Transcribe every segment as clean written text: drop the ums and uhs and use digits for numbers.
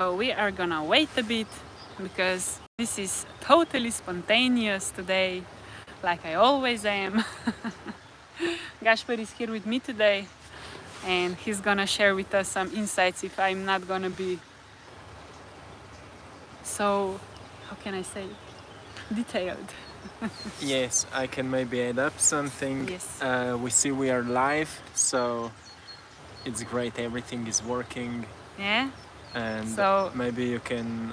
So we are gonna wait a bit because this is totally spontaneous today, like I always am. Gasper is here with me today and he's gonna share with us some insights if I'm not gonna be so, how can I say, detailed. Yes, I can maybe add up something. Yes. We see we are live, so it's great, everything is working, Yeah? and So, maybe you can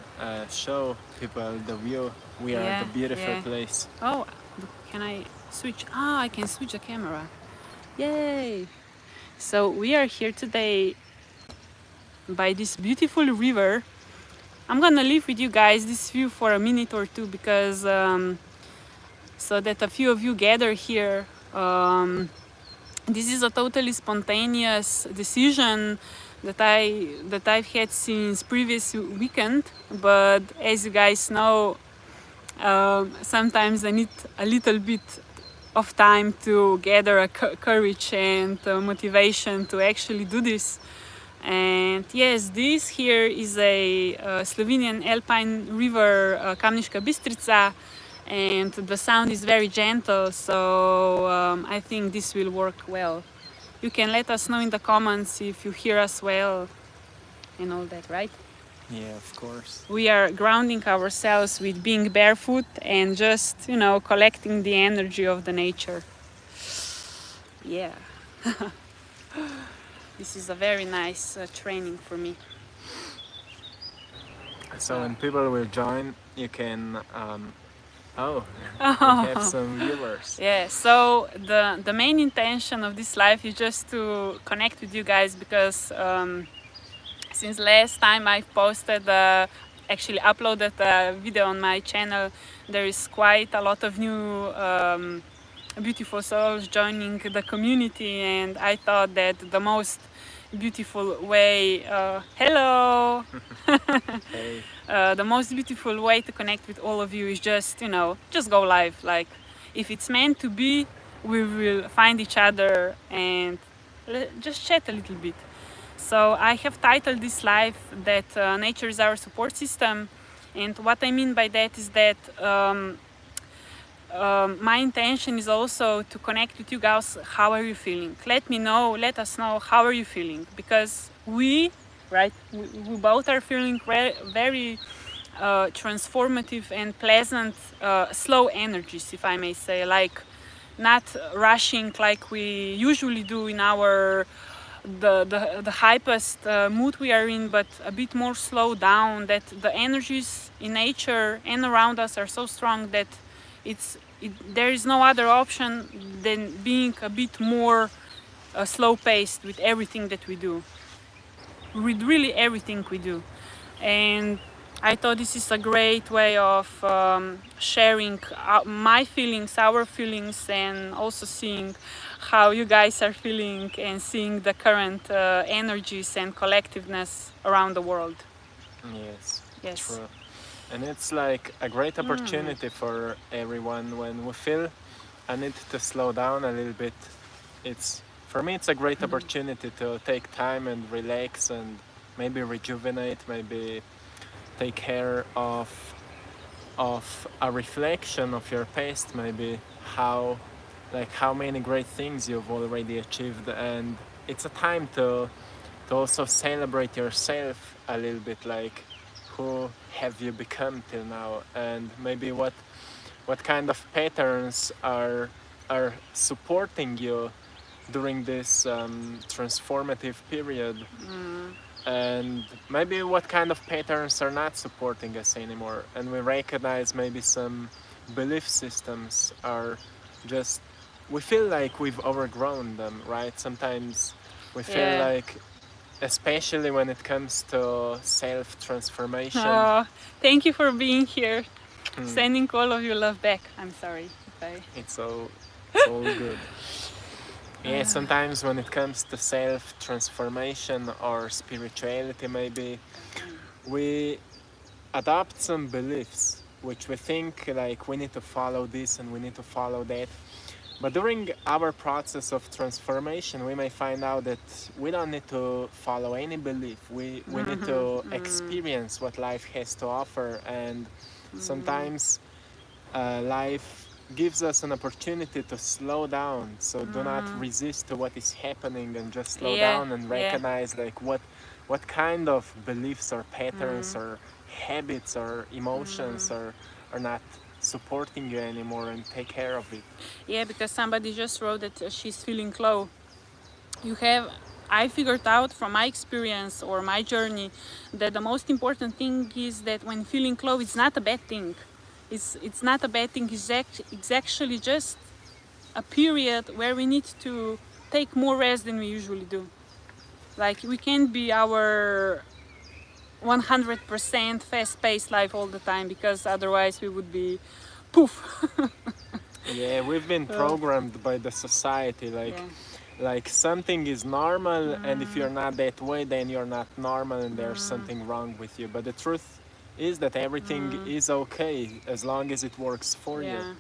show people the view. We are at yeah, a beautiful yeah. place. Oh, can I switch? Ah, I can switch the camera. Yay! So we are here today by this beautiful river. I'm gonna leave with you guys this view for a minute or two because so that a few of you gather here. This is a totally spontaneous decision that I've had since previous weekend, but as you guys know, sometimes I need a little bit of time to gather a courage and motivation to actually do this. And yes, this here is a Slovenian alpine river, Kamniška Bistrica, and the sound is very gentle, so I think this will work well. You can let us know in the comments if you hear us well and all that, right? Yeah, of course. We are grounding ourselves with being barefoot and just, collecting the energy of the nature. Yeah. This is a very nice training for me. So when people will join, you can. Oh, we have some viewers. Yeah, so the main intention of this live is just to connect with you guys because since last time I've posted, actually uploaded a video on my channel, there is quite a lot of new beautiful souls joining the community, and I thought that the most beautiful way, hello, Hey, the most beautiful way to connect with all of you is just, just go live. Like, if it's meant to be, we will find each other and just chat a little bit. So I have titled this live that nature is our support system, and what I mean by that is that my intention is also to connect with you guys. How are you feeling? Let us know how are you feeling, because we both are feeling very transformative and pleasant, slow energies, if I may say, like not rushing like we usually do in our the hypest mood we are in, but a bit more slowed down. That the energies in nature and around us are so strong that there is no other option than being a bit more slow paced with everything that we do, with really everything we do. And I thought this is a great way of sharing my feelings, our feelings, and also seeing how you guys are feeling and seeing the current energies and collectiveness around the world. yes, Yes. true. And it's like a great opportunity for everyone when we feel I need to slow down a little bit. It's for me it's a great opportunity to take time and relax and maybe rejuvenate, maybe take care of a reflection of your past, maybe how many great things you've already achieved, and it's a time to also celebrate yourself a little bit, like who have you become till now, and maybe what kind of patterns are supporting you during this transformative period, and maybe what kind of patterns are not supporting us anymore, and we recognize maybe some belief systems are just, we feel like we've overgrown them, right? Sometimes we feel Yeah. like, especially when it comes to self transformation. Oh, thank you for being here. Sending all of your love back. I'm sorry if I. It's all good. Yeah, sometimes when it comes to self transformation or spirituality, maybe we adopt some beliefs which we think like we need to follow this and we need to follow that, But during our process of transformation, we may find out that we don't need to follow any belief. We need to experience what life has to offer. And sometimes life gives us an opportunity to slow down. So do not resist to what is happening and just slow Yeah, down and yeah. recognize like what kind of beliefs or patterns or habits or emotions are not supporting you anymore, and take care of it. Yeah, because somebody just wrote that she's feeling low. You have, I figured out from my experience or my journey that the most important thing is that when feeling low, it's not a bad thing. It's not a bad thing. It's actually just a period where we need to take more rest than we usually do. Like we can't be our 100% fast-paced life all the time, because otherwise we would be poof. Yeah, we've been So, programmed by the society like yeah. something is normal, and if you're not that way, then you're not normal and there's something wrong with you. But the truth is that everything is okay as long as it works for you. Yeah.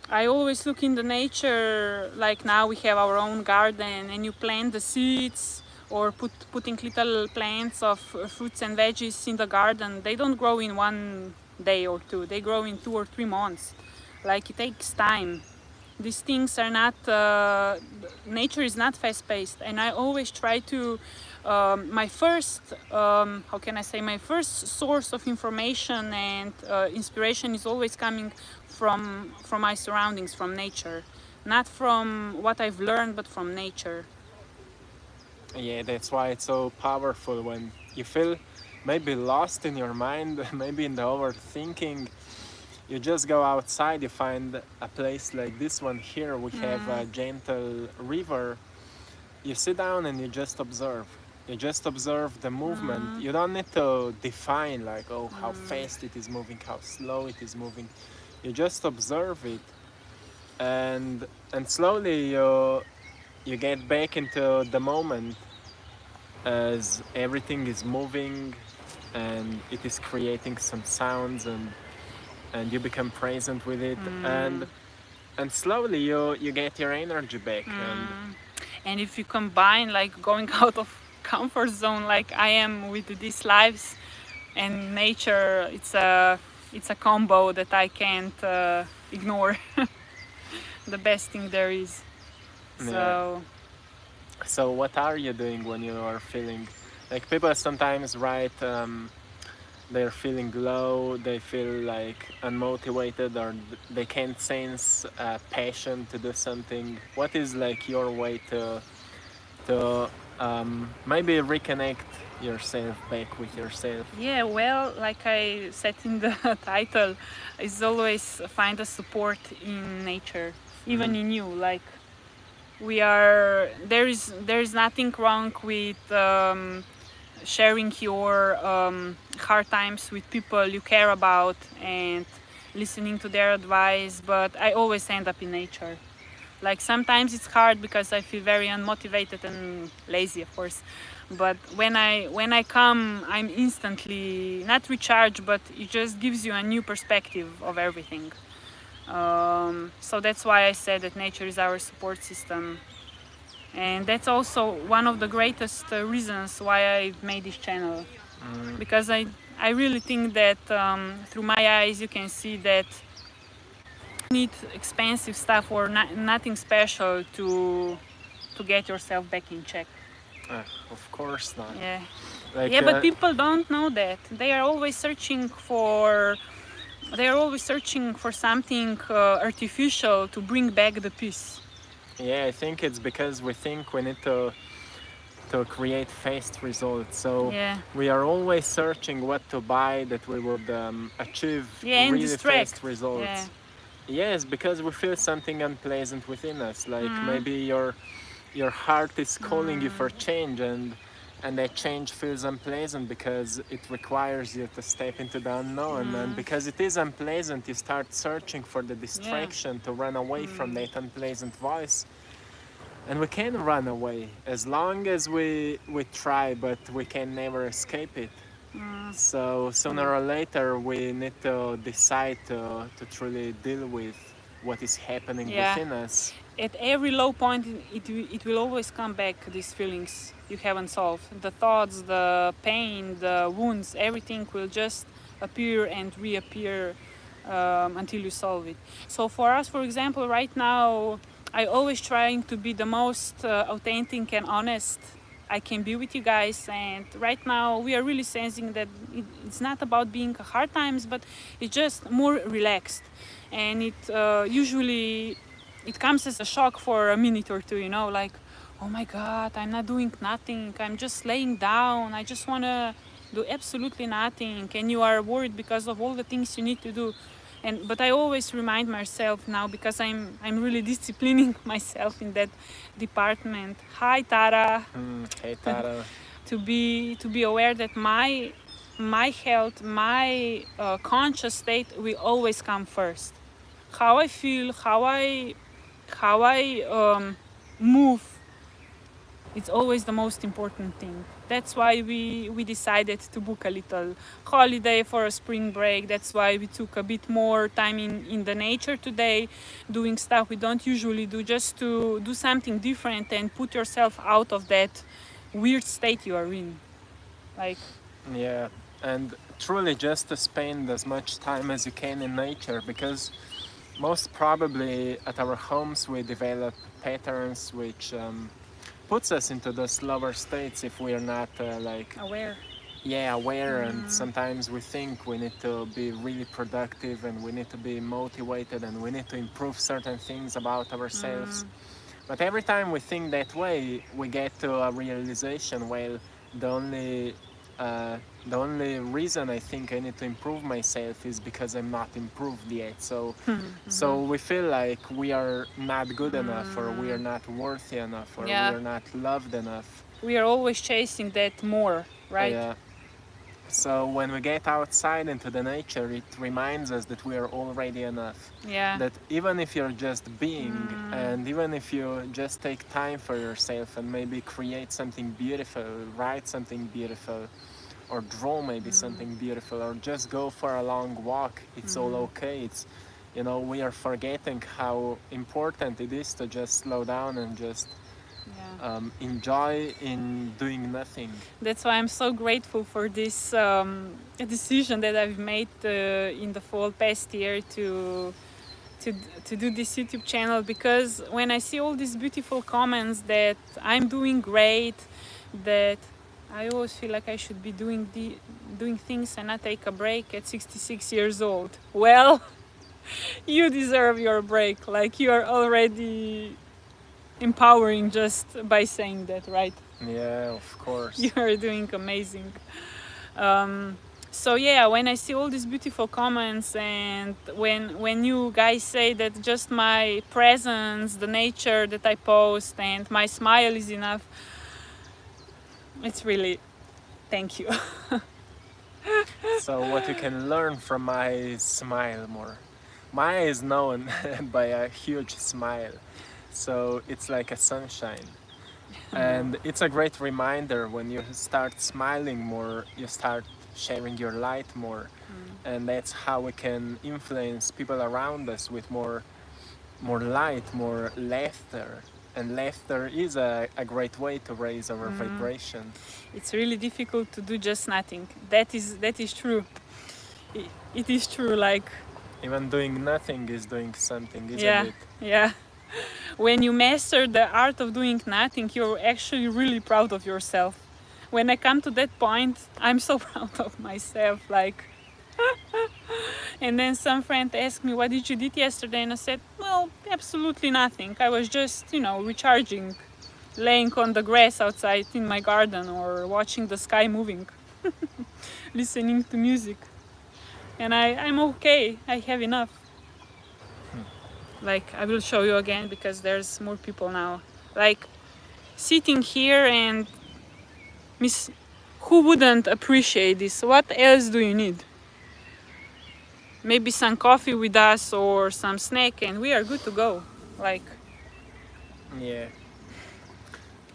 I always look in the nature, like now we have our own garden and you plant the seeds or putting little plants of fruits and veggies in the garden. They don't grow in 1 day or two, they grow in 2 or 3 months. Like it takes time. These things are not, nature is not fast paced. And I always try to, my first, how can I say, my first source of information and inspiration is always coming from my surroundings, from nature, not from what I've learned, but from nature. Yeah, that's why it's so powerful when you feel maybe lost in your mind, maybe in the overthinking. You just go outside, you find a place like this one here. We have a gentle river. You sit down and you just observe. You just observe the movement. You don't need to define like, oh, how fast it is moving, how slow it is moving. You just observe it, and slowly you get back into the moment as everything is moving and it is creating some sounds, and you become present with it, and slowly you get your energy back. And if you combine like going out of comfort zone like I am with these lives and nature, it's a combo that I can't ignore. The best thing there is. Yeah. So So what are you doing when you are feeling like, people sometimes write they're feeling low, they feel like unmotivated, or they can't sense passion to do something. What is like your way to maybe reconnect yourself back with yourself? yeah, well, like I said in the title, is always find a support in nature, even in you. Like we are, there is nothing wrong with sharing your hard times with people you care about and listening to their advice. But I always end up in nature. Like sometimes it's hard because I feel very unmotivated and lazy, of course. But when I come, I'm instantly not recharged, but it just gives you a new perspective of everything. So that's why I said that nature is our support system, and that's also one of the greatest reasons why I made this channel. Because I really think that through my eyes you can see that need expensive stuff or nothing special to get yourself back in check. Of course not. Yeah. Like Yeah, but people don't know that. They are always searching for something artificial to bring back the peace. yeah, I think it's because we think we need to create fast results. So Yeah. we are always searching what to buy that we would achieve Yeah, and really distract. fast results. Yeah. Yes, because we feel something unpleasant within us. Like maybe your heart is calling you for change, and that change feels unpleasant because it requires you to step into the unknown. And because it is unpleasant, you start searching for the distraction to run away from that unpleasant voice. And we can run away as long as we try, but we can never escape it. So sooner or later we need to decide to truly deal what is happening Yeah. within us. At every low point, it will always come back, these feelings you haven't solved. The thoughts, the pain, the wounds, everything will just appear and reappear until you solve it. So for us, for example, right now, I always trying to be the most authentic and honest I can be with you guys. And right now, we are really sensing that it's not about being hard times, but it's just more relaxed. And it usually it comes as a shock for a minute or two, like, oh my God, I'm not doing nothing. I'm just laying down. I just want to do absolutely nothing. And you are worried because of all the things you need to do. But I always remind myself now, because I'm really disciplining myself in that department. Hi, Tara. Hey, Tara. to be aware that my health, my conscious state will always come first. How I feel, how I move, it's always the most important thing. That's why we decided to book a little holiday for a spring break. That's why we took a bit more time in the nature today, doing stuff we don't usually do, just to do something different and put yourself out of that weird state you are in. Like, Yeah, and truly just to spend as much time as you can in nature, because most probably at our homes we develop patterns which puts us into those lower states if we are not aware. aware. And sometimes we think we need to be really productive and we need to be motivated and we need to improve certain things about ourselves. But every time we think that way, we get to a realization, well, the only reason I think I need to improve myself is because I'm not improved yet. So we feel like we are not good enough, or we are not worthy enough, or we are not loved enough. We are always chasing that more, right? Yeah. So when we get outside into the nature, it reminds us that we are already enough. Yeah. That even if you're just being, and even if you just take time for yourself and maybe create something beautiful, write something beautiful, or draw maybe something beautiful, or just go for a long walk, it's all okay. It's, we are forgetting how important it is to just slow down and just enjoy in doing nothing. That's why I'm so grateful for this decision that I've made in the fall past year to do this YouTube channel, because when I see all these beautiful comments that I'm doing great, that I always feel like I should be doing things and not take a break at 66 years old. Well, you deserve your break. Like, you are already empowering just by saying that, right? Yeah, of course. You are doing amazing. So yeah, when I see all these beautiful comments, and when you guys say that just my presence, the nature that I post, and my smile is enough, it's really, thank you. So what you can learn from my smile more. Maya is known by a huge smile. So it's like a sunshine. And it's a great reminder, when you start smiling more, you start sharing your light more. And that's how we can influence people around us with more light, more laughter. And laughter is a great way to raise our vibration. It's really difficult to do just nothing. That is true. It is true. Like, even doing nothing is doing something, isn't it? Yeah. When you master the art of doing nothing, you're actually really proud of yourself. When I come to that point, I'm so proud of myself. Like, and then some friend asked me, what did you did yesterday? And I said, well, absolutely nothing. I was just, recharging, laying on the grass outside in my garden, or watching the sky moving, listening to music. And I'm okay. I have enough. Like, I will show you again, because there's more people now. Like, sitting here, and who wouldn't appreciate this? What else do you need? Maybe some coffee with us or some snack, and we are good to go. Like, yeah.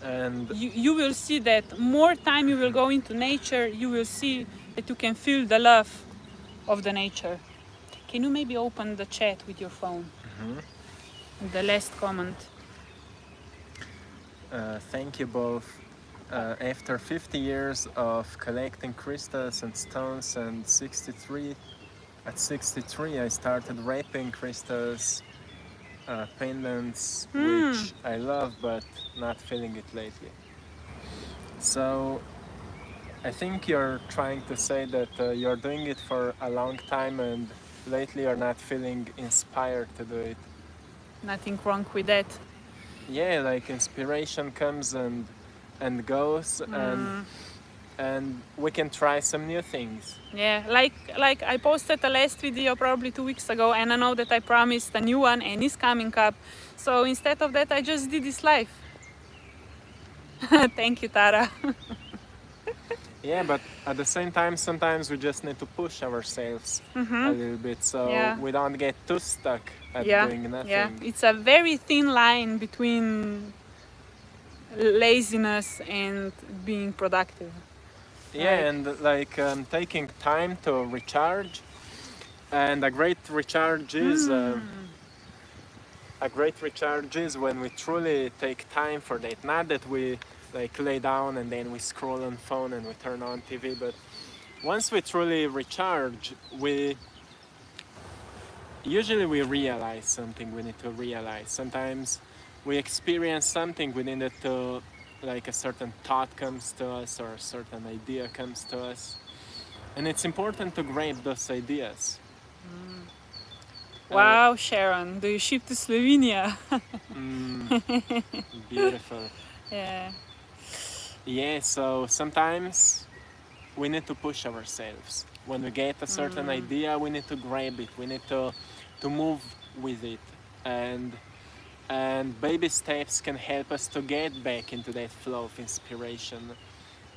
And you will see that more time you will go into nature, you will see that you can feel the love of the nature. Can you maybe open the chat with your phone? The last comment. Thank you both. After 50 years of collecting crystals and stones and at 63 I started wrapping crystals, pendants, which I love but not feeling it lately. So I think you're trying to say that you're doing it for a long time and lately you're not feeling inspired to do it. Nothing wrong with that. Yeah, like inspiration comes and goes, and we can try some new things. Yeah, like I posted the last video probably 2 weeks ago, and I know that I promised a new one and it's coming up. So instead of that, I just did this live. Thank you, Tara. Yeah, but at the same time, sometimes we just need to push ourselves a little bit, so we don't get too stuck at doing nothing. Yeah, it's a very thin line between laziness and being productive. Yeah, and like taking time to recharge, and a great recharge is when we truly take time for that. Not that we like lay down and then we scroll on phone and we turn on TV, but once we truly recharge, we realize something we need to realize. Sometimes we experience something we needed to, like a certain thought comes to us or a certain idea comes to us, and it's important to grab those ideas. Wow, Sharon, do you ship to Slovenia? Beautiful. Yeah. Yeah, so sometimes we need to push ourselves. When we get a certain idea, we need to grab it. We need to move with it, and baby steps can help us to get back into that flow of inspiration.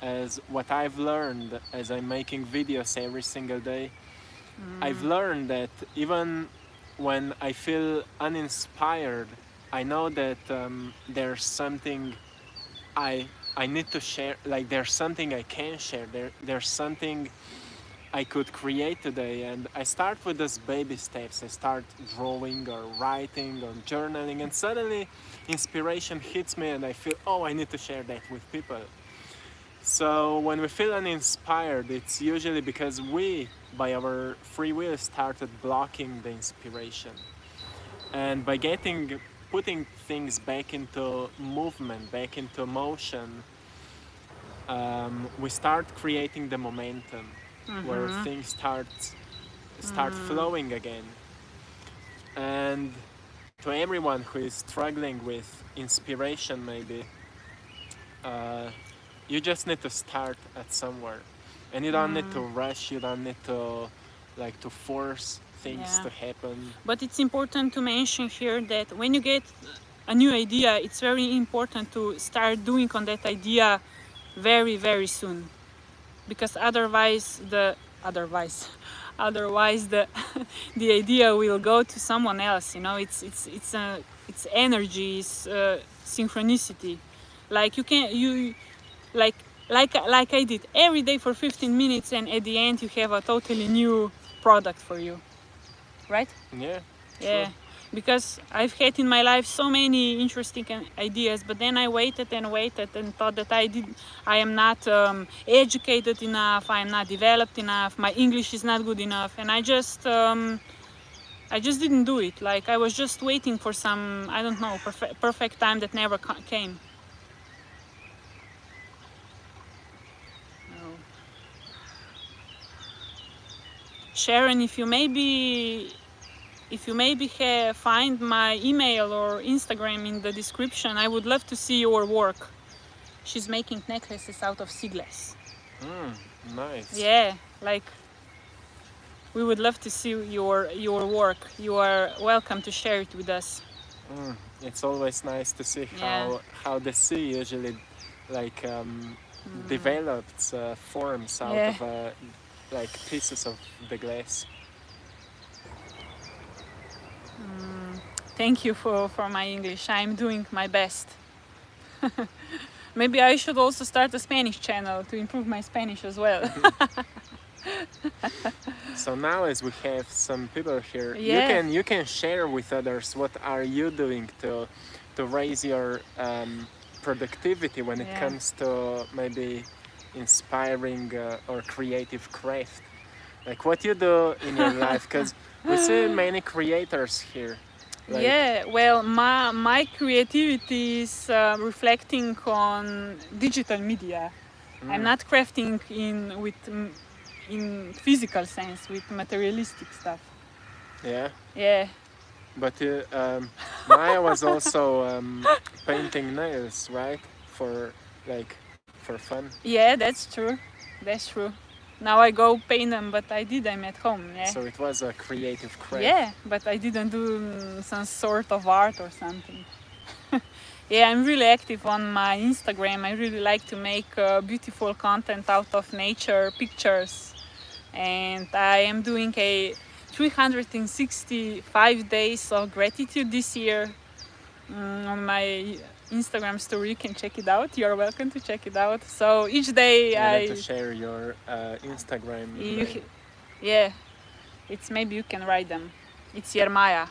As what I've learned as I'm making videos every single day, I've learned that even when I feel uninspired, I know that there's something I need to share. Like there's something I can share. There's something I could create today, and I start with those baby steps. I start drawing or writing or journaling, and suddenly inspiration hits me and I feel, oh, I need to share that with people. So when we feel uninspired, it's usually because we, by our free will, started blocking the inspiration. And by putting things back into movement, back into motion, we start creating the momentum where things start flowing again. And to everyone who is struggling with inspiration, maybe you just need to start at somewhere, and you don't need to rush. You don't need to force things to happen. But it's important to mention here that when you get a new idea, it's very important to start doing on that idea very, very soon, because otherwise the idea will go to someone else. You know, it's energy, it's synchronicity. Like like I did every day for 15 minutes, and at the end you have a totally new product for you, right? Yeah. Yeah. Sure. Because I've had in my life so many interesting ideas, but then I waited and thought that I am not educated enough, I am not developed enough, my English is not good enough, and I just didn't do it. Like I was just waiting for some, I don't know, perfect time that never came. No. Sharon, if you maybe find my email or Instagram in the description, I would love to see your work. She's making necklaces out of sea glass. Nice. Yeah, like we would love to see your work. You are welcome to share it with us. It's always nice to see how the sea usually develops forms out of pieces of the glass. Thank you for my English. I'm doing my best. Maybe I should also start a Spanish channel to improve my Spanish as well. So now, as we have some people here, Yeah. you can share with others what are you doing to raise your productivity when it Yeah. comes to maybe inspiring or creative craft. Like what you do in your life, because we see many creators here. Like, Yeah, well, my creativity is reflecting on digital media. I'm not crafting in physical sense with materialistic stuff. yeah. Yeah, But Maya was also painting nails, right? For like for fun. yeah, that's true. That's true. Now I go paint them, but I did them at home. Yeah, So it was a creative craft. yeah, but I didn't do some sort of art or something. Yeah, I'm really active on my Instagram. I really like to make beautiful content out of nature, pictures, and I am doing a 365 days of gratitude this year on my Instagram story. You can check it out. You're welcome to check it out. So each day You I, need to share your Instagram you, name. yeah, it's maybe you can write them. It's Maja.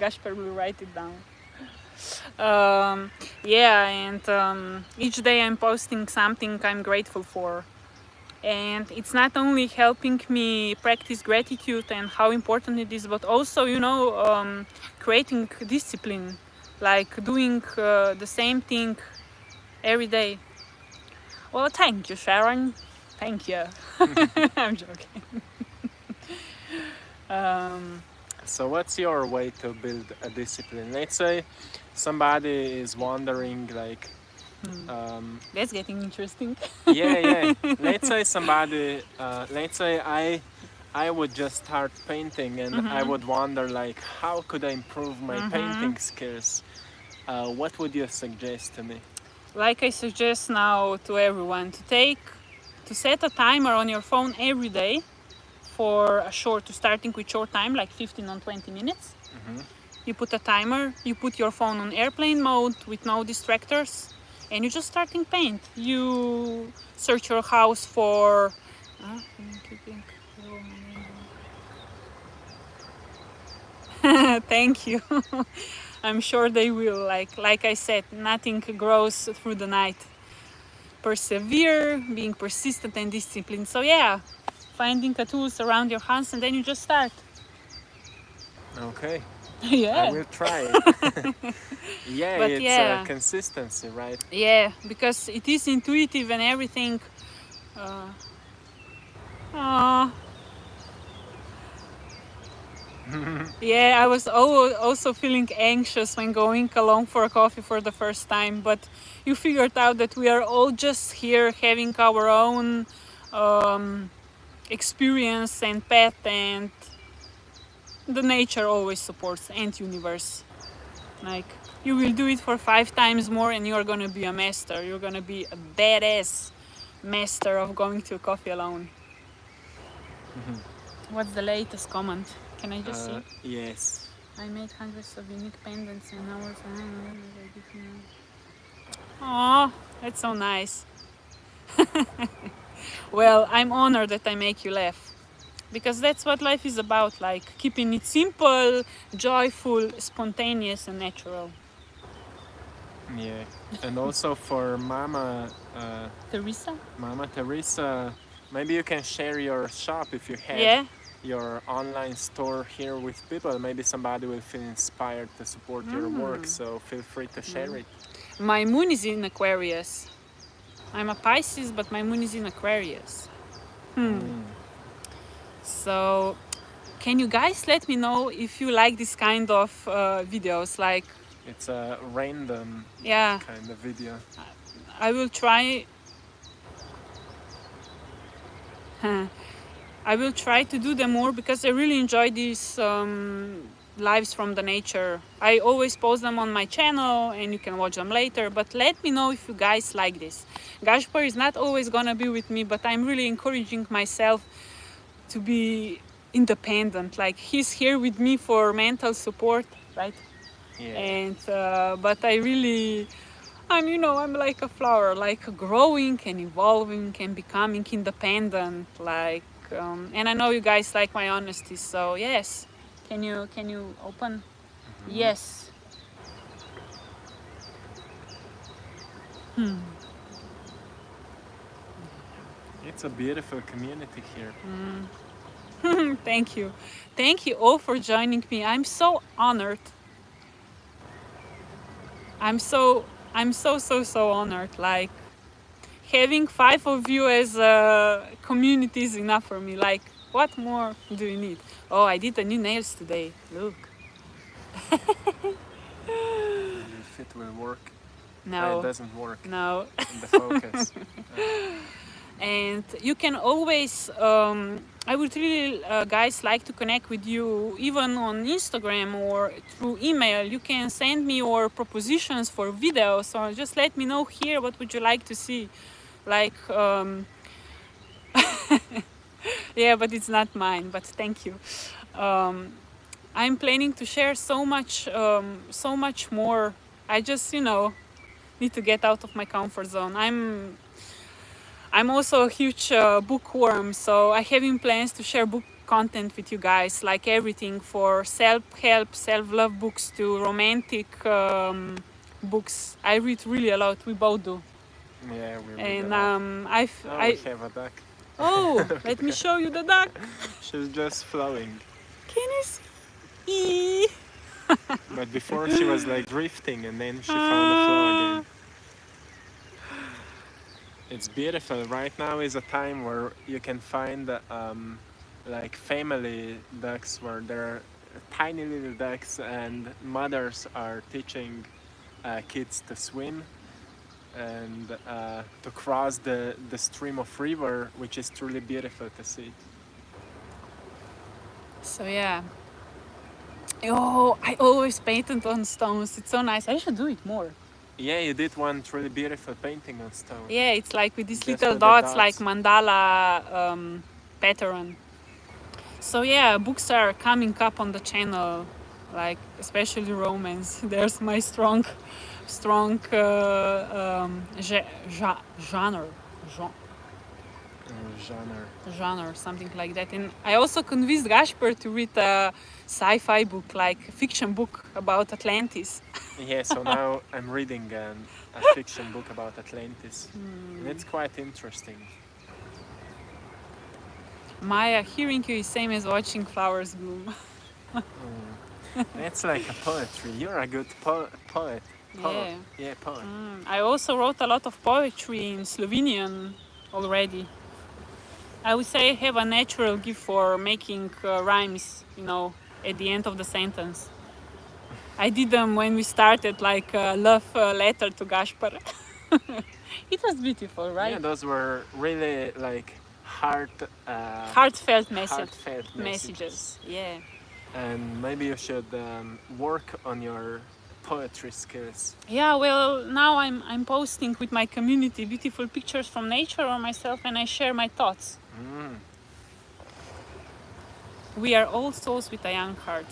Gasper will write it down. Yeah, and each day I'm posting something I'm grateful for. And it's not only helping me practice gratitude and how important it is, but also, creating discipline, like doing the same thing every day. Well, thank you, Sharon. Thank you. I'm joking. So what's your way to build a discipline? Let's say somebody is wondering like That's getting interesting. yeah. Let's say somebody let's say I would just start painting and I would wonder like how could I improve my painting skills? What would you suggest to me? Like I suggest now to everyone to set a timer on your phone every day for starting with short time, like 15 or 20 minutes. You put a timer, you put your phone on airplane mode with no distractors, and you just starting paint. You search your house for thank you. I'm sure they will. Like I said, nothing grows through the night. Persevere, being persistent and disciplined. So yeah, finding a tools around your house and then you just start. Okay. Yeah. I will try it. Yeah, But it's yeah. consistency, right? Yeah, because it is intuitive and everything. Uh, yeah, I was also feeling anxious when going along for a coffee for the first time, but you figured out that we are all just here having our own experience and path, and the nature always supports, and universe. Like, you will do it for 5 times more and you're gonna be a master. You're gonna be a badass master of going to a coffee alone. What's the latest comment? Can I just see? Yes. I made hundreds of unique pendants and hours. Oh, that's so nice. Well, I'm honored that I make you laugh. Because that's what life is about, like keeping it simple, joyful, spontaneous, and natural. Yeah. And also for Teresa? Mama Teresa, maybe you can share your shop if you have Yeah. your online store here with people. Maybe somebody will feel inspired to support your work, so feel free to share it. My moon is in Aquarius. I'm a Pisces, but my moon is in Aquarius. So, can you guys let me know if you like this kind of videos? Like, It's a random yeah, kind of video. I will try. I will try to do them more because I really enjoy these lives from the nature. I always post them on my channel and you can watch them later, but let me know if you guys like this. Gasper is not always gonna be with me, but I'm really encouraging myself to be independent. Like, he's here with me for mental support, right? Yeah. And but I really I'm like a flower, like growing and evolving and becoming independent. And I know you guys like my honesty, so yes. Can you open? Yes. It's a beautiful community here. Thank you. Thank you all for joining me. I'm so honored. I'm so honored. Like having 5 of you as a community is enough for me. Like what more do you need? Oh, I did the new nails today. Look. If it will work. No. It doesn't work. No. In the focus. And you can always I would really guys like to connect with you even on Instagram or through email. You can send me your propositions for videos or just let me know here what would you like to see, like yeah, but it's not mine, but thank you. I'm planning to share so much more. I just need to get out of my comfort zone. I'm also a huge bookworm, so I have in plans to share book content with you guys, like everything for self-help, self-love books to romantic books. I read really a lot. We both do. Yeah, we read And a lot. We have a duck. Oh, let me show you the duck. She's just flowing. Can you see? But before she was like drifting and then she found a flow again. It's beautiful. Right now is a time where you can find like family ducks where there are tiny little ducks and mothers are teaching kids to swim and to cross the stream of river, which is truly beautiful to see. So yeah. Oh, I always painted on stones. It's so nice. I should do it more. Yeah, you did one truly beautiful painting on stone. Yeah, it's like with these Just little with the dots, dots. like mandala pattern. So yeah, books are coming up on the channel, like especially romance. There's my strong genre. Genre, something like that. And I also convinced Gasper to read a sci-fi book, like a fiction book about Atlantis. Yeah, so now I'm reading a fiction book about Atlantis. And it's quite interesting. Maja, hearing you is same as watching flowers bloom. It's like a poetry. You're a good poet. Yeah. Yeah, poet. I also wrote a lot of poetry in Slovenian already. I would say I have a natural gift for making rhymes, at the end of the sentence. I did them when we started, like a love letter to Gasper. It was beautiful, right? Yeah, those were really like Heartfelt messages. Yeah. And maybe you should work on your poetry skills. Yeah, well, now I'm posting with my community beautiful pictures from nature or myself, and I share my thoughts. We are all souls with a young heart.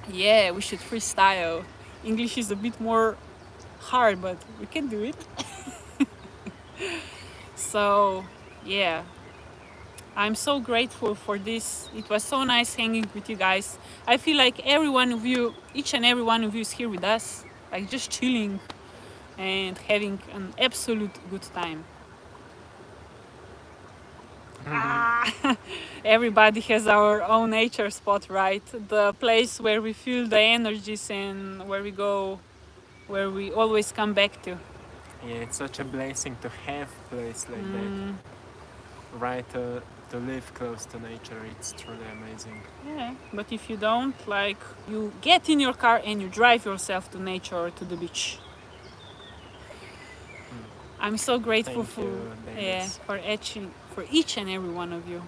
Yeah, we should freestyle. English is a bit more hard, but we can do it. So, yeah. I'm so grateful for this. It was so nice hanging with you guys. I feel like each and every one of you is here with us, like just chilling and having an absolute good time. Everybody has our own nature spot, right? The place where we feel the energies and where we go, where we always come back to. Yeah, it's such a blessing to have a place like that. Right, to live close to nature, it's truly amazing. Yeah, but if you don't, like, you get in your car and you drive yourself to nature or to the beach. I'm so grateful for each and every one of you.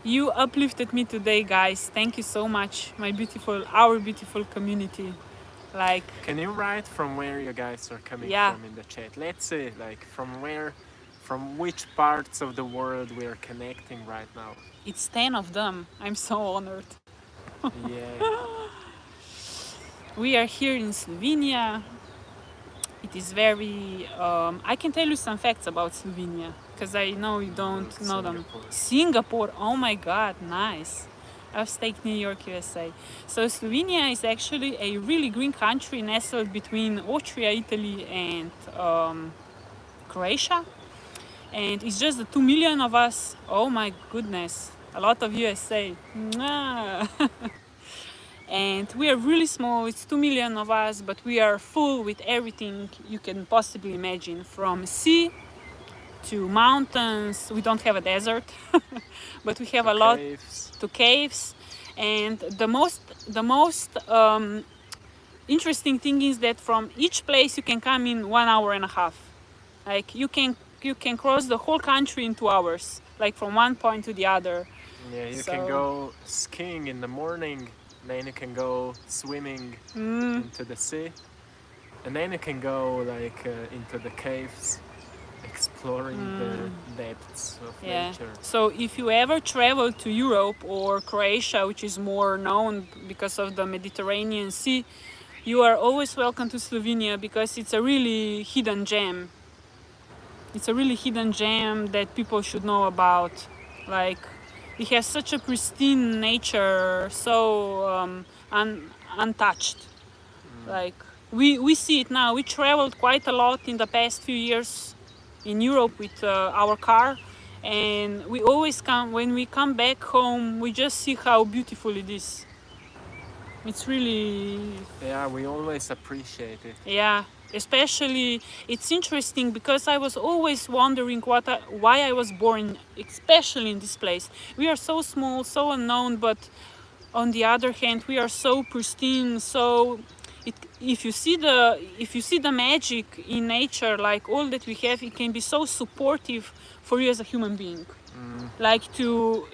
You uplifted me today, guys. Thank you so much, our beautiful community. Like, can you write from where you guys are coming from in the chat? Let's see, like, from which parts of the world we are connecting right now. It's 10 of them. I'm so honored. Yeah. We are here in Slovenia, It is very. I can tell you some facts about Slovenia because I know you don't know them. Singapore. Oh my God, nice. Upstate New York, USA. So Slovenia is actually a really green country nestled between Austria, Italy, and Croatia. And it's just the 2 million of us. Oh my goodness, a lot of USA. Mwah. And we are really small. It's 2 million of us, but we are full with everything you can possibly imagine, from sea to mountains. We don't have a desert, but we have a lot to caves. And the most interesting thing is that from each place you can come in 1 hour and a half. Like you can cross the whole country in 2 hours, like from one point to the other. Yeah, you can go skiing in the morning, then you can go swimming into the sea, and then you can go like into the caves, exploring the depths of nature. So if you ever travel to Europe or Croatia, which is more known because of the Mediterranean Sea, you are always welcome to Slovenia because it's a really hidden gem. It's a really hidden gem that people should know about. Like, it has such a pristine nature, so untouched. Like, we see it now. We traveled quite a lot in the past few years in Europe with our car, and we always when we come back home, we just see how beautiful it is. It's really... Yeah, we always appreciate it. Yeah, especially it's interesting because I was always wondering why I was born, especially in this place. We are so small, so unknown, but on the other hand, we are so pristine. So if you see the magic in nature, like all that we have, it can be so supportive for you as a human being. Like to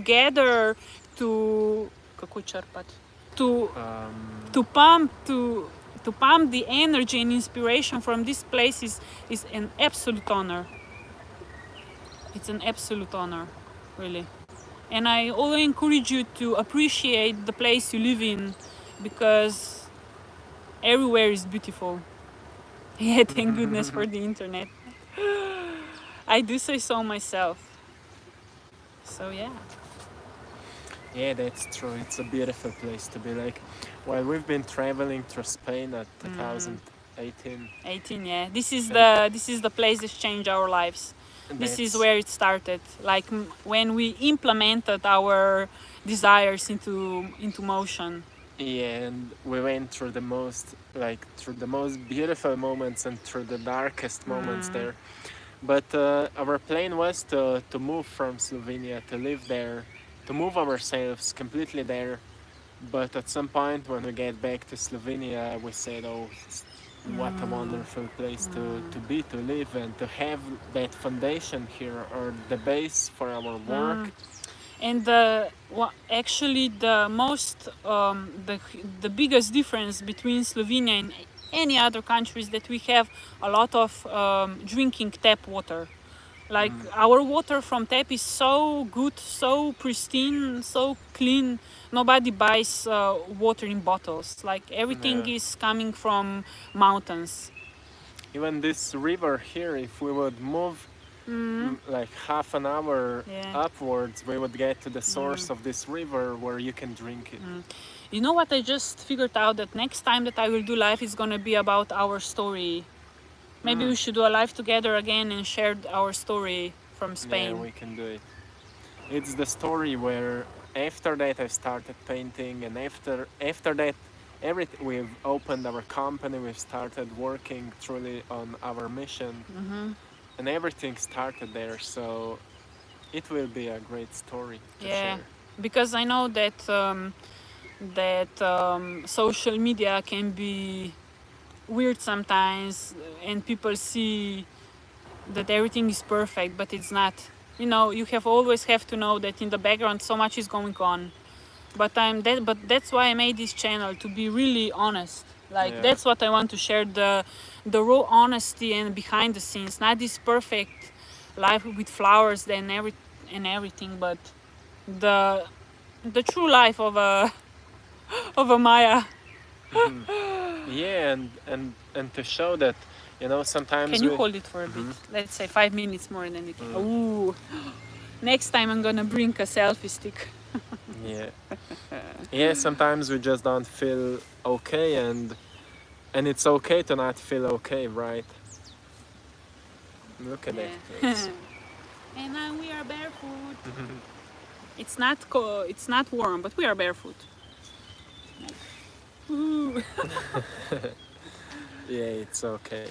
gather, to pump the energy and inspiration from this place is an absolute honor. It's an absolute honor, really. And I always encourage you to appreciate the place you live in, because everywhere is beautiful. Yeah, thank goodness for the internet. I do say so myself. So yeah. Yeah, that's true. It's a beautiful place to be. Like, while we've been traveling through Spain at 2018. 18, yeah. This is the place that changed our lives. This is where it started. Like when we implemented our desires into motion. Yeah, and we went through the most beautiful moments and through the darkest moments there. But our plan was to move from Slovenia, to live there, to move ourselves completely there. But at some point when we get back to Slovenia, we said, oh, what a wonderful place to be, to live, and to have that foundation here, or the base for our work. And actually the most the biggest difference between Slovenia and any other country is that we have a lot of drinking tap water. Like our water from tap is so good, so pristine, so clean. Nobody buys water in bottles. Like everything is coming from mountains. Even this river here, if we would move like half an hour upwards, we would get to the source of this river where you can drink it. You know what I just figured out? That next time that I will do live is gonna be about our story. Maybe we should do a live together again and share our story from Spain. Yeah, we can do it. It's the story where after that I started painting, and after that we've opened our company, we've started working truly on our mission, and everything started there. So it will be a great story to share. Because I know that social media can be weird sometimes, and people see that everything is perfect, but it's not. You know, you always have to know that in the background so much is going on. But that's why I made this channel, to be really honest. Like that's what I want to share, the raw honesty and behind the scenes, not this perfect life with flowers and everything, but the true life of a Maja. Yeah, and to show that, you know, sometimes Can you we. hold it for a bit? Let's say 5 minutes more, and then we can. Mm, Ooh. Next time I'm gonna bring a selfie stick. yeah. Yeah, sometimes we just don't feel okay, and it's okay to not feel okay, right? Look at that Yeah. place. And now we are barefoot. It's not warm, but we are barefoot. Ooh. Yeah, it's okay.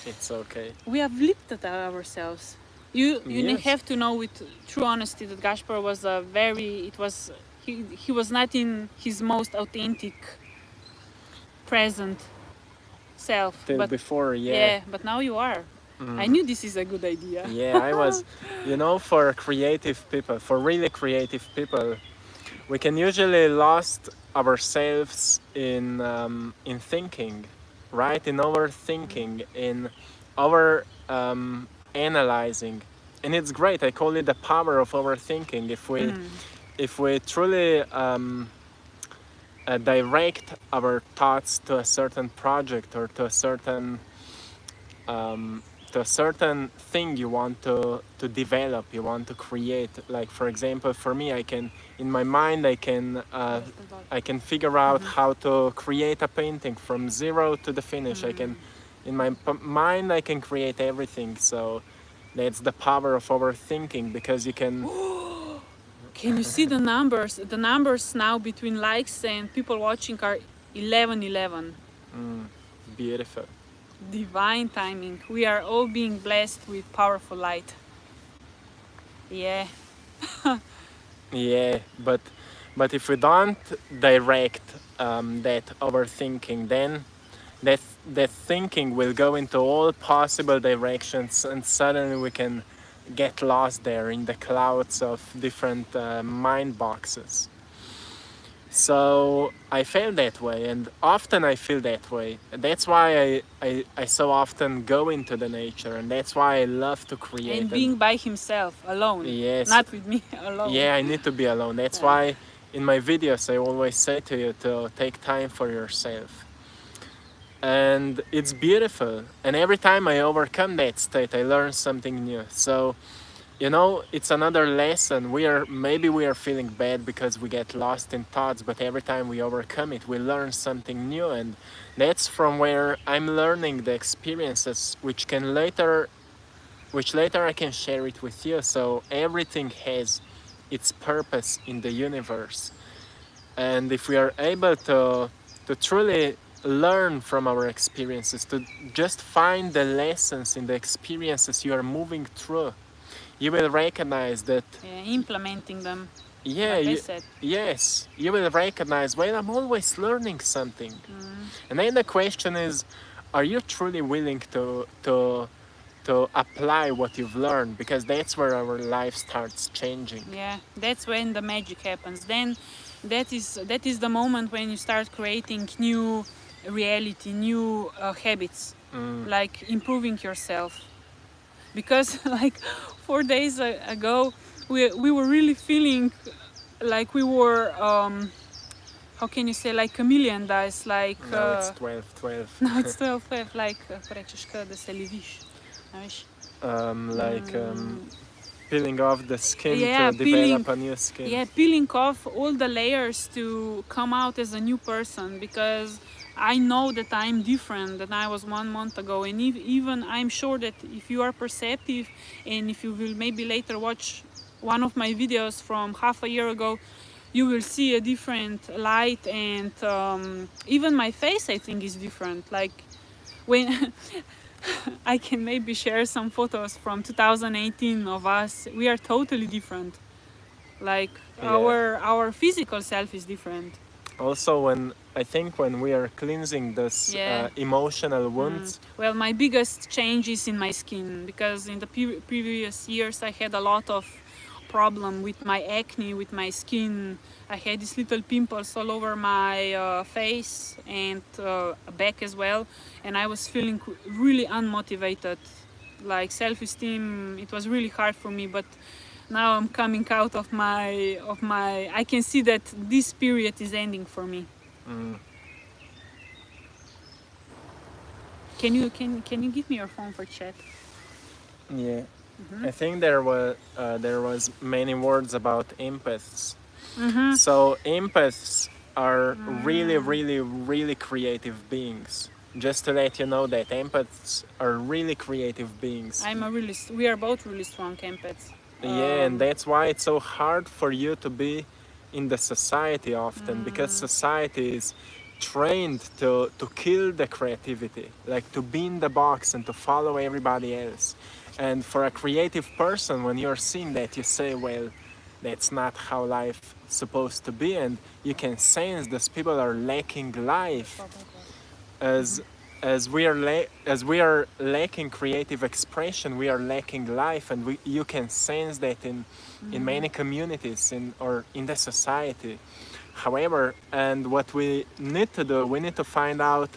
It's okay. We have looked at ourselves. You Yes. have to know with true honesty that Gasper was a very it was he was not in his most authentic present self. Till But before, yeah, but now you are. I knew this is a good idea. Yeah, I was, you know, for creative people, for really creative people, we can usually lost ourselves in thinking, right? In overthinking, in our analyzing, and it's great. I call it the power of overthinking. If we truly direct our thoughts to a certain project or to a certain thing you want to develop, you want to create. Like for example, for me, I can in my mind I can figure out how to create a painting from zero to the finish. I can in my mind I can create everything. So that's the power of overthinking, because you can. Can you see the numbers? The numbers now between likes and people watching are 11-11. Beautiful. Divine timing. We are all being blessed with powerful light. Yeah. Yeah, but if we don't direct that overthinking, then that thinking will go into all possible directions, and suddenly we can get lost there in the clouds of different mind boxes. So I feel that way, and often I feel that way. That's why I so often go into the nature, and that's why I love to create. And being by himself, alone. Yes, Not with me, alone. yeah, I need to be alone. That's why in my videos I always say to you to take time for yourself. And it's beautiful. And every time I overcome that state, I learn something new. So, you know, it's another lesson. Maybe we are feeling bad because we get lost in thoughts, but every time we overcome it, we learn something new, and that's from where I'm learning the experiences which later I can share it with you. So everything has its purpose in the universe. And if we are able to truly learn from our experiences, to just find the lessons in the experiences you are moving through, you will recognize that. Yeah, implementing them. Yeah, Like I said. yes, you will recognize, well, I'm always learning something. And then the question is, are you truly willing to apply what you've learned? Because that's where our life starts changing. Yeah, that's when the magic happens. Then that is the moment when you start creating new reality, new habits, like improving yourself. Because like 4 days ago, we were really feeling like we were how can you say, like chameleon dice, like Now it's 12. no, it's 12, like ko rečeš, da se leviš, a veš? Peeling off the skin Yeah, to develop a new skin. Yeah, peeling off all the layers to come out as a new person, because I know that I'm different than I was 1 month ago, and even I'm sure that if you are perceptive, and if you will maybe later watch one of my videos from half a year ago, you will see a different light, and even my face, I think, is different. Like when I can maybe share some photos from 2018 of us. We are totally different. Like our physical self is different. Also, when we are cleansing those emotional wounds. Well, my biggest change is in my skin, because in the previous years I had a lot of problem with my acne, with my skin. I had these little pimples all over my face and back as well, and I was feeling really unmotivated, like self-esteem. It was really hard for me, but now I'm coming out of my I can see that this period is ending for me. Can you give me your phone for chat? Yeah. I think there was many words about empaths. So empaths are really, really, really creative beings. Just to let you know that empaths are really creative beings. We are both really strong empaths. Yeah, and that's why it's so hard for you to be in the society often, because society is trained to kill the creativity, like to be in the box and to follow everybody else. And for a creative person, when you're seeing that, you say, well, that's not how life supposed to be, and you can sense those people are lacking life as as we are lacking creative expression, we are lacking life, and you can sense that in many communities or in the society. However, and what we need to do, we need to find out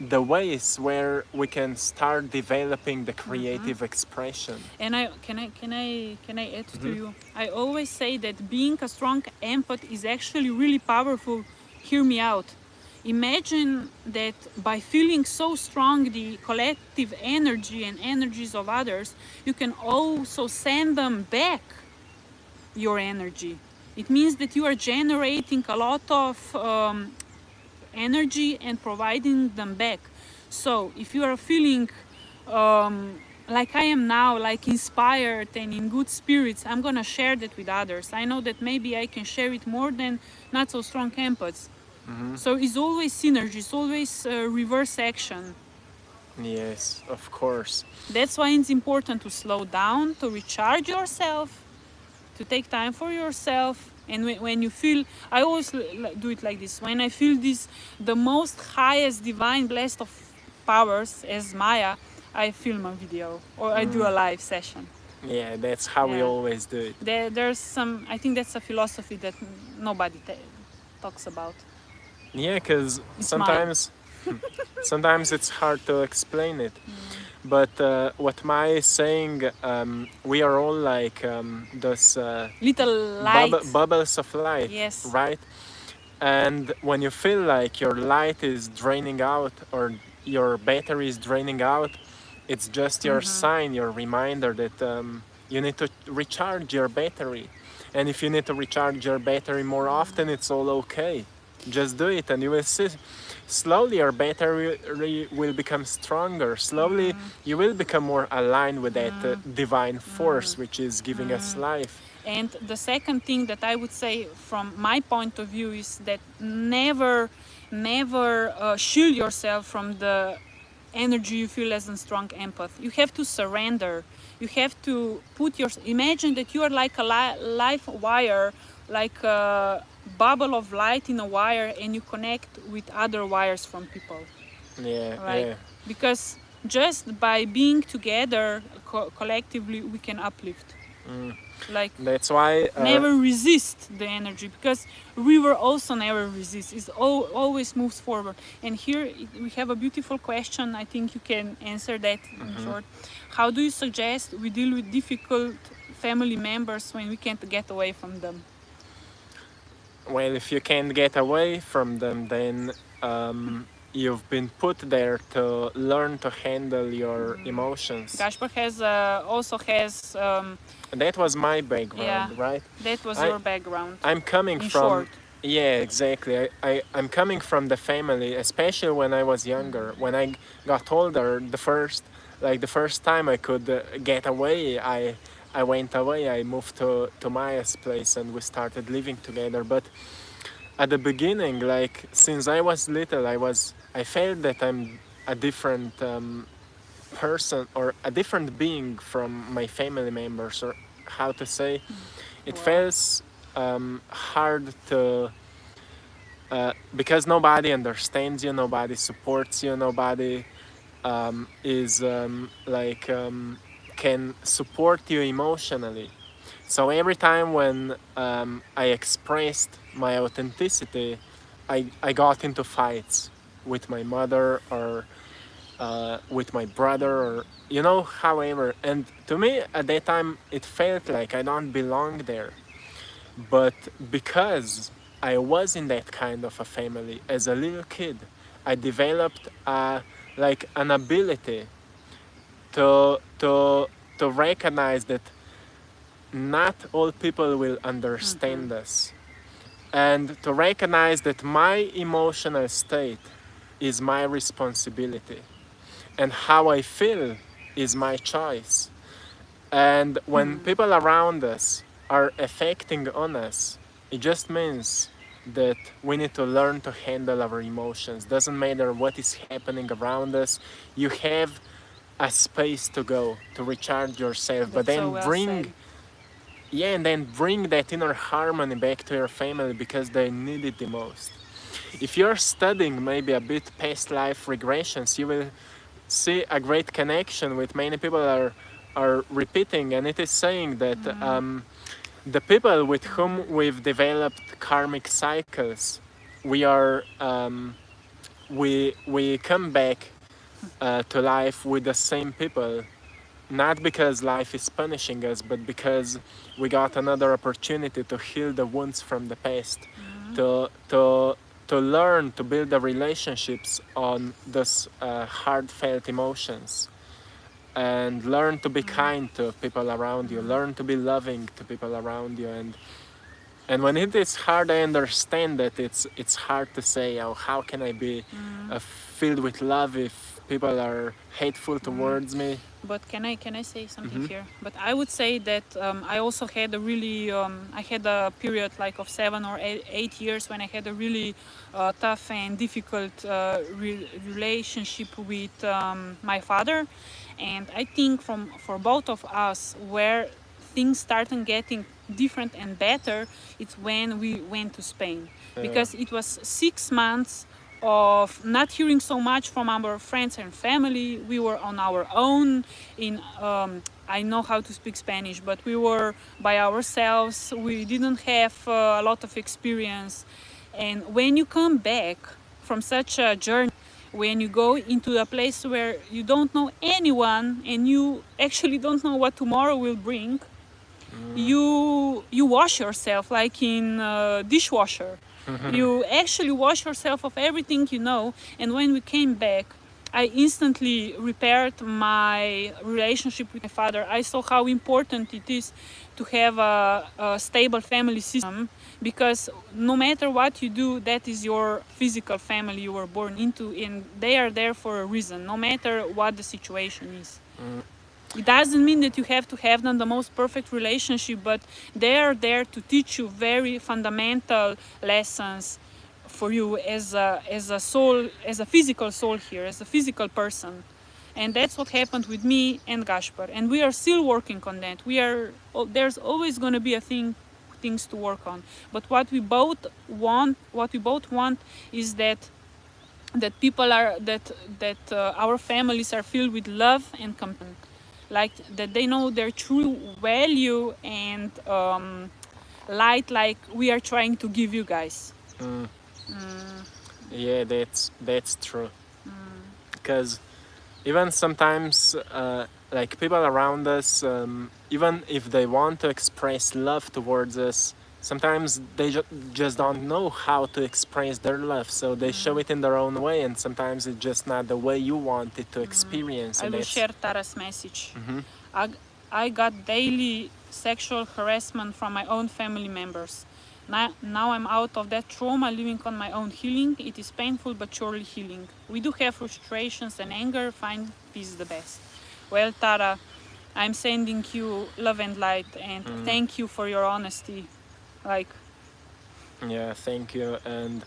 the ways where we can start developing the creative expression. And can I add to you? I always say that being a strong empath is actually really powerful. Hear me out. Imagine that by feeling so strong the collective energy and energies of others, you can also send them back your energy. It means that you are generating a lot of energy and providing them back. So if you are feeling like I am now, like inspired and in good spirits, I'm gonna share that with others. I know that maybe I can share it more than not so strong empaths. So it's always synergy, it's always reverse action. Yes, of course. That's why it's important to slow down, to recharge yourself, to take time for yourself. And when you feel, I always do it like this. When I feel this, the most highest divine blessed of powers as Maja, I film a video or I do a live session. Yeah, that's how we Yeah. always do it. There's some, I think that's a philosophy that nobody talks about. Yeah, because It's sometimes it's hard to explain it. But what Maya is saying, we are all like those Little light. bubbles of light, Yes. right? And when you feel like your light is draining out or your battery is draining out, it's just your sign, your reminder that you need to recharge your battery. And if you need to recharge your battery more often, it's all okay. Just do it, and you will see. Slowly, your battery will become stronger. Slowly, you will become more aligned with that divine force, which is giving us life. And the second thing that I would say from my point of view is that never shield yourself from the energy you feel as a strong empath. You have to surrender. You have to imagine that you are like a life wire, like a bubble of light in a wire, and you connect with other wires from people. Yeah, Right? yeah. Because just by being together collectively, we can uplift. Like That's why. never resist the energy, because river also never resists. It always moves forward. And here we have a beautiful question. I think you can answer that in short. How do you suggest we deal with difficult family members when we can't get away from them? Well, if you can't get away from them, then you've been put there to learn to handle your emotions. Gasper also has And that was my background, yeah, right? that was I- your background. I'm coming In from. short. Yeah, exactly. I'm coming from the family, especially when I was younger. When I got older, the first time I could get away, I went away. I moved to Maya's place and we started living together. But at the beginning, like since I was little, I felt that I'm a different person or a different being from my family members, or how to say. It Wow. feels hard to because nobody understands you, nobody supports you, nobody is can support you emotionally. So every time when I expressed my authenticity, I got into fights with my mother or with my brother, or however. And to me at that time it felt like I don't belong there. But because I was in that kind of a family as a little kid, I developed like an ability to to to recognize that not all people will understand us, and to recognize that my emotional state is my responsibility, and how I feel is my choice. And when people around us are affecting on us, it just means that we need to learn to handle our emotions. Doesn't matter what is happening around us, you have a space to go to recharge yourself, but That's so then well said. and then bring that inner harmony back to your family because they need it the most. If you're studying maybe a bit past life regressions, you will see a great connection with many people are repeating, and it is saying that the people with whom we've developed karmic cycles, we are we come back to life with the same people, not because life is punishing us, but because we got another opportunity to heal the wounds from the past, to to to learn to build the relationships on those heartfelt emotions, and learn to be kind to people around you, learn to be loving to people around you. And when it is hard, I understand that it's hard to say, oh, how can I be filled with love if people are hateful towards me? But can I say something here? But I would say that I also had a really I had a period like of 7 or 8 years when I had a really tough and difficult relationship with my father, and I think for both of us where things started getting different and better, it's when we went to Spain, because it was 6 months of not hearing so much from our friends and family. We were on our own. I know how to speak Spanish, but we were by ourselves. We didn't have a lot of experience. And when you come back from such a journey, when you go into a place where you don't know anyone and you actually don't know what tomorrow will bring, you wash yourself like in a dishwasher. You actually wash yourself of everything you know. And when we came back, I instantly repaired my relationship with my father. I saw how important it is to have a stable family system, because no matter what you do, that is your physical family you were born into, and they are there for a reason, no matter what the situation is. It doesn't mean that you have to have them the most perfect relationship, but they are there to teach you very fundamental lessons for you as a soul, as a physical soul here, as a physical person. And that's what happened with me and Gasper. And we are still working on that. There's always going to be things to work on. But what we both want is that people are that our families are filled with love and compassion, like that they know their true value and light, like we are trying to give you guys. Yeah, that's true. Because even sometimes, like people around us, even if they want to express love towards us, sometimes they just don't know how to express their love, so they show it in their own way, and sometimes it's just not the way you want it to experience. I And will that's share Tara's message. I got daily sexual harassment from my own family members. Now I'm out of that trauma, living on my own healing. It is painful but surely healing. We do have frustrations and anger. Find peace the best. Well, Tara, I'm sending you love and light, and thank you for your honesty. Like, yeah, thank you, and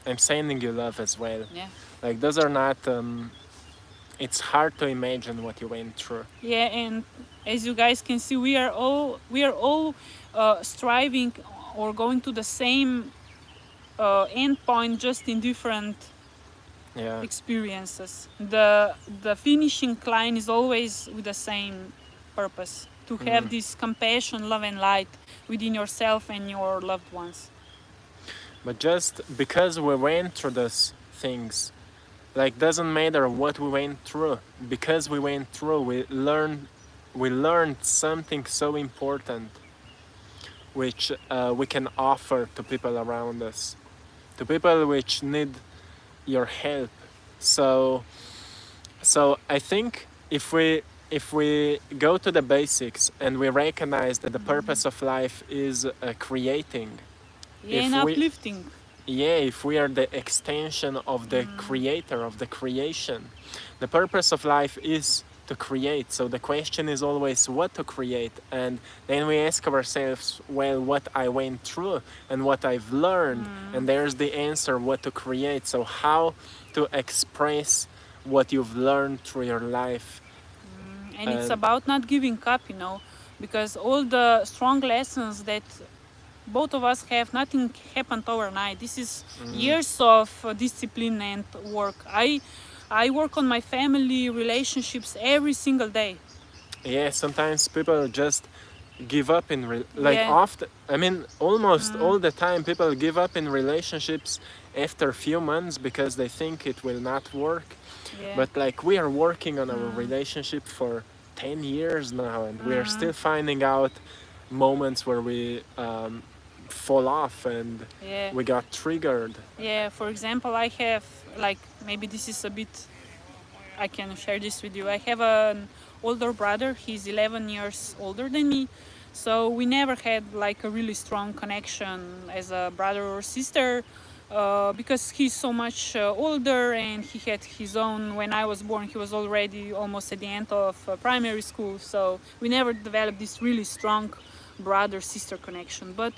I'm sending you love as well. yeah. Like those are not. It's hard to imagine what you went through. Yeah, and as you guys can see, we are all striving or going to the same end point, just in different Yeah. experiences. The finishing line is always with the same purpose: to have this compassion, love, and light within yourself and your loved ones. But just because we went through those things, like doesn't matter what we went through. Because we went through, we learned something so important, which we can offer to people around us, to people which need your help. So So I think if we go to the basics and we recognize that the purpose of life is creating, Yeah, if and we uplifting. if we are the extension of the creator, of the creation, the purpose of life is to create. So the question is always what to create, and then we ask ourselves, well, what I went through and what I've learned, and there's the answer, what to create. So how to express what you've learned through your life. And it's And about not giving up, because all the strong lessons that both of us have, nothing happened overnight. This is years of discipline and work. I work on my family relationships every single day. yeah, sometimes people just give up in like Yeah. often, I mean almost all the time people give up in relationships after a few months because they think it will not work. Yeah. But like we are working on our relationship for 10 years now, and we are still finding out moments where we fall off and Yeah. we got triggered. Yeah. For example, I have, like, maybe this is a bit, I can share this with you. I have an older brother. He's 11 years older than me. So we never had like a really strong connection as a brother or sister, because he's so much older and he had his own. When I was born, he was already almost at the end of primary school. So we never developed this really strong brother sister connection. But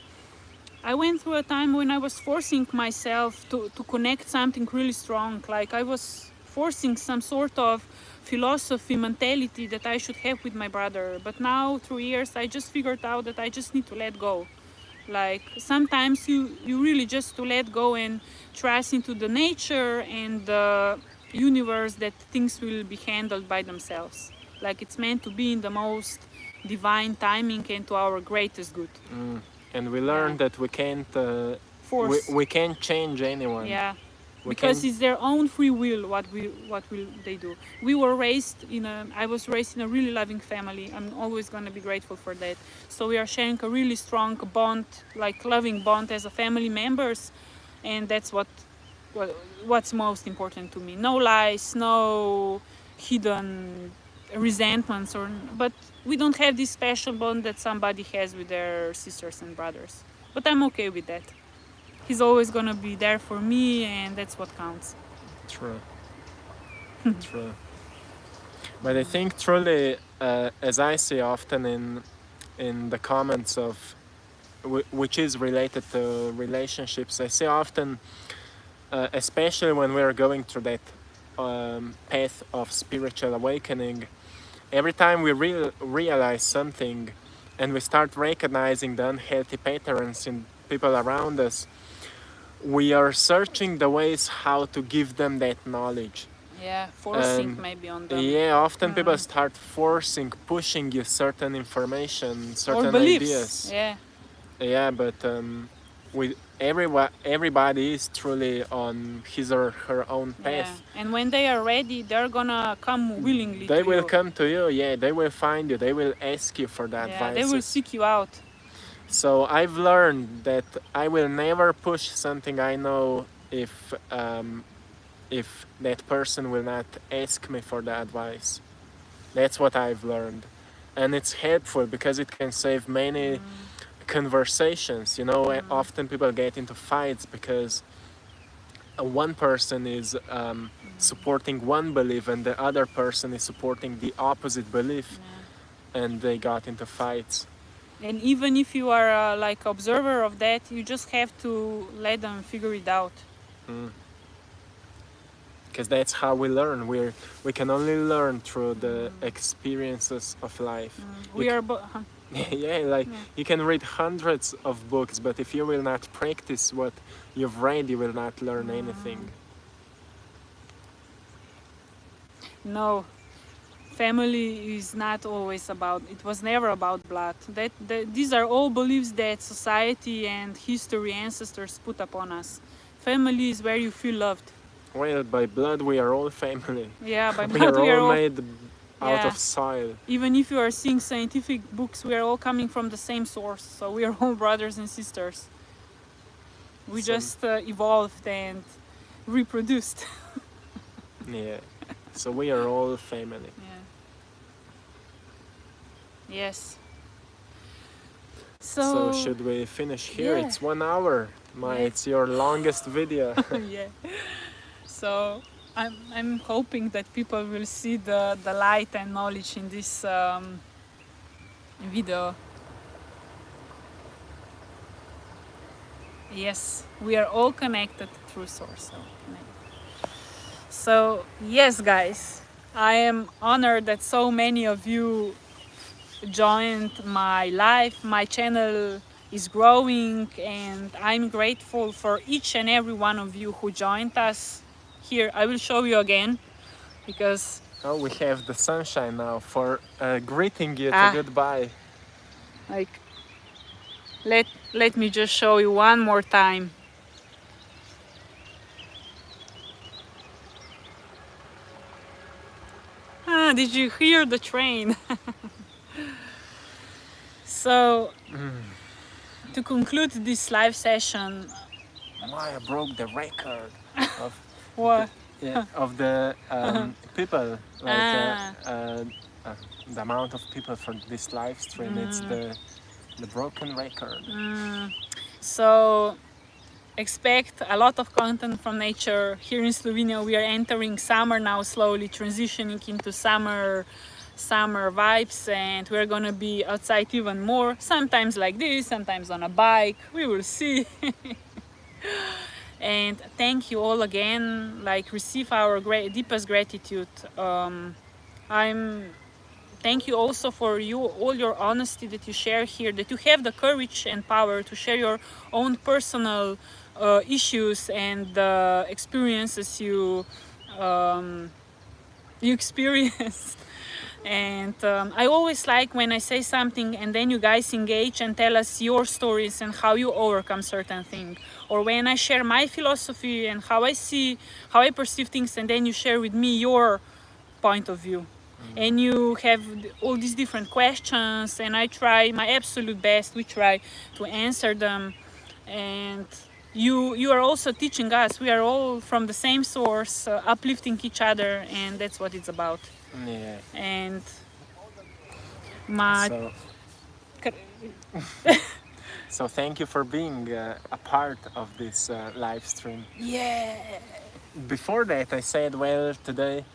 I went through a time when I was forcing myself to connect something really strong. Like I was forcing some sort of philosophy, mentality that I should have with my brother. But now, through years, I just figured out that I just need to let go. Like sometimes you really just to let go and trust into the nature and the universe that things will be handled by themselves. Like it's meant to be in the most divine timing and to our greatest good. And we Yeah. learned that Force. we can't change anyone. Yeah, We because can it's their own free will. What will they do? We were raised in a. I was raised in a really loving family. I'm always gonna be grateful for that. So we are sharing a really strong bond, like loving bond as a family members, and that's what what's most important to me. No lies, no hidden resentments, or but we don't have this special bond that somebody has with their sisters and brothers. But I'm okay with that. He's always gonna be there for me, and that's what counts. true. True. But I think truly, as I see often in the comments of which is related to relationships, I see often, especially when we are going through that path of spiritual awakening, every time we realize something and we start recognizing the unhealthy patterns in people around us, we are searching the ways how to give them that knowledge. Yeah, forcing And maybe on them. yeah, often people start forcing, pushing you certain information, Or certain beliefs. ideas. Yeah, Yeah, but we everybody is truly on his or her own yeah. path. And when they are ready, they're gonna come willingly They to will you. come to you. Yeah, they will find you. They will ask you for the Yeah, they will advices. seek you out. So I've learned that I will never push something I know if that person will not ask me for the advice. That's what I've learned. And it's helpful because it can save many conversations. You know, often people get into fights because one person is supporting one belief and the other person is supporting the opposite belief, and they got into fights. And even if you are like observer of that, you just have to let them figure it out. Because that's how we learn. We can only learn through the experiences of life. We are Yeah, like you can read hundreds of books, but if you will not practice what you've read, you will not learn anything. no. Family is not always about. It was never about blood. These are all beliefs that society and history, ancestors put upon us. Family is where you feel loved. Well, by blood we are all family. Yeah, by We blood are we are all all. made out Yeah. of soil. Even if you are seeing scientific books, we are all coming from the same source. So we are all brothers and sisters. We Some- just evolved and reproduced. Yeah. So we are all family. Yeah. Yes. So should we finish here? Yeah. It's 1 hour. Yeah. It's your longest video. Yeah. So I'm hoping that people will see the light and knowledge in this video. Yes, we are all connected through source. So yes, guys, I am honored that so many of you joined my life. My channel is growing, and I'm grateful for each and every one of you who joined us. Here, I will show you again, because Oh, we have the sunshine now for greeting you to goodbye. like let me just show you one more time. Did you hear the train? So to conclude this live session, Maja broke the record of what? of the people, like the amount of people for this live stream. It's the broken record. So expect a lot of content from nature. Here in Slovenia we are entering summer now, slowly transitioning into summer vibes, and we're gonna be outside even more, sometimes like this, sometimes on a bike, we will see. And thank you all again, like receive our deepest gratitude. Thank you also for all your honesty that you share here, that you have the courage and power to share your own personal issues and experiences you experienced. And I always like when I say something and then you guys engage and tell us your stories and how you overcome certain things. Or when I share my philosophy and how I perceive things, and then you share with me your point of view. And you have all these different questions, and I try my absolute best. We try to answer them. And you are also teaching us. We are all from the same source, uplifting each other, and that's what it's about. Yeah. And so thank you for being a part of this live stream. Yeah. Before that, I said, well, today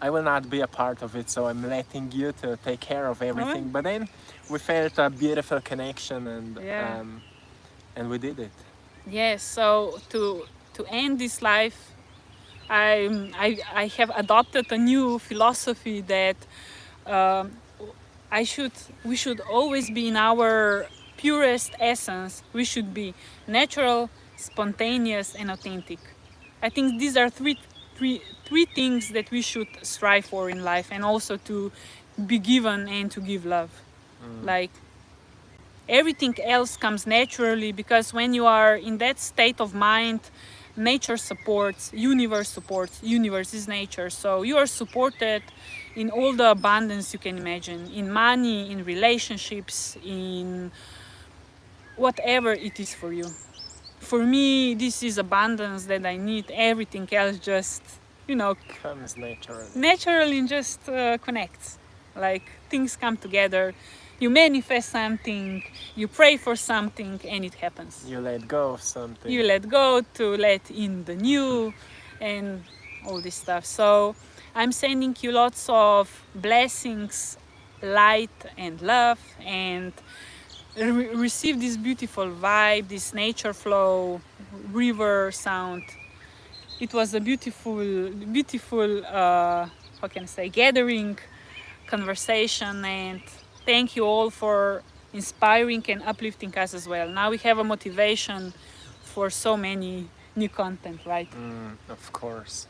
I will not be a part of it, so I'm letting you to take care of everything. But then we felt a beautiful connection, and we did it. Yes. So to end this life, I have adopted a new philosophy that we should always be in our purest essence. We should be natural, spontaneous, and authentic. I think these are three things that we should strive for in life, and also to be given and to give love. Like everything else comes naturally, because when you are in that state of mind, nature supports, universe is nature. So you are supported in all the abundance you can imagine, in money, in relationships, in whatever it is for you. For me, this is abundance that I need. Everything else just, comes naturally. Naturally, and just connects. Like things come together. You manifest something, you pray for something, and it happens. You let go of something. You let go to let in the new, and all this stuff. So I'm sending you lots of blessings, light, and love, and receive this beautiful vibe, this nature flow, river sound. It was a beautiful, how can I say, gathering, conversation, and thank you all for inspiring and uplifting us as well. Now we have a motivation for so many new content, right? Of course.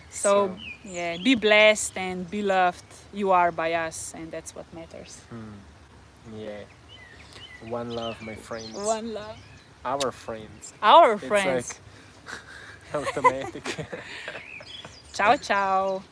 So yeah, be blessed and be loved. You are by us, and that's what matters. Yeah. One love, my friends. One love. Our friends. Our friends. It's like automatic. Ciao, ciao.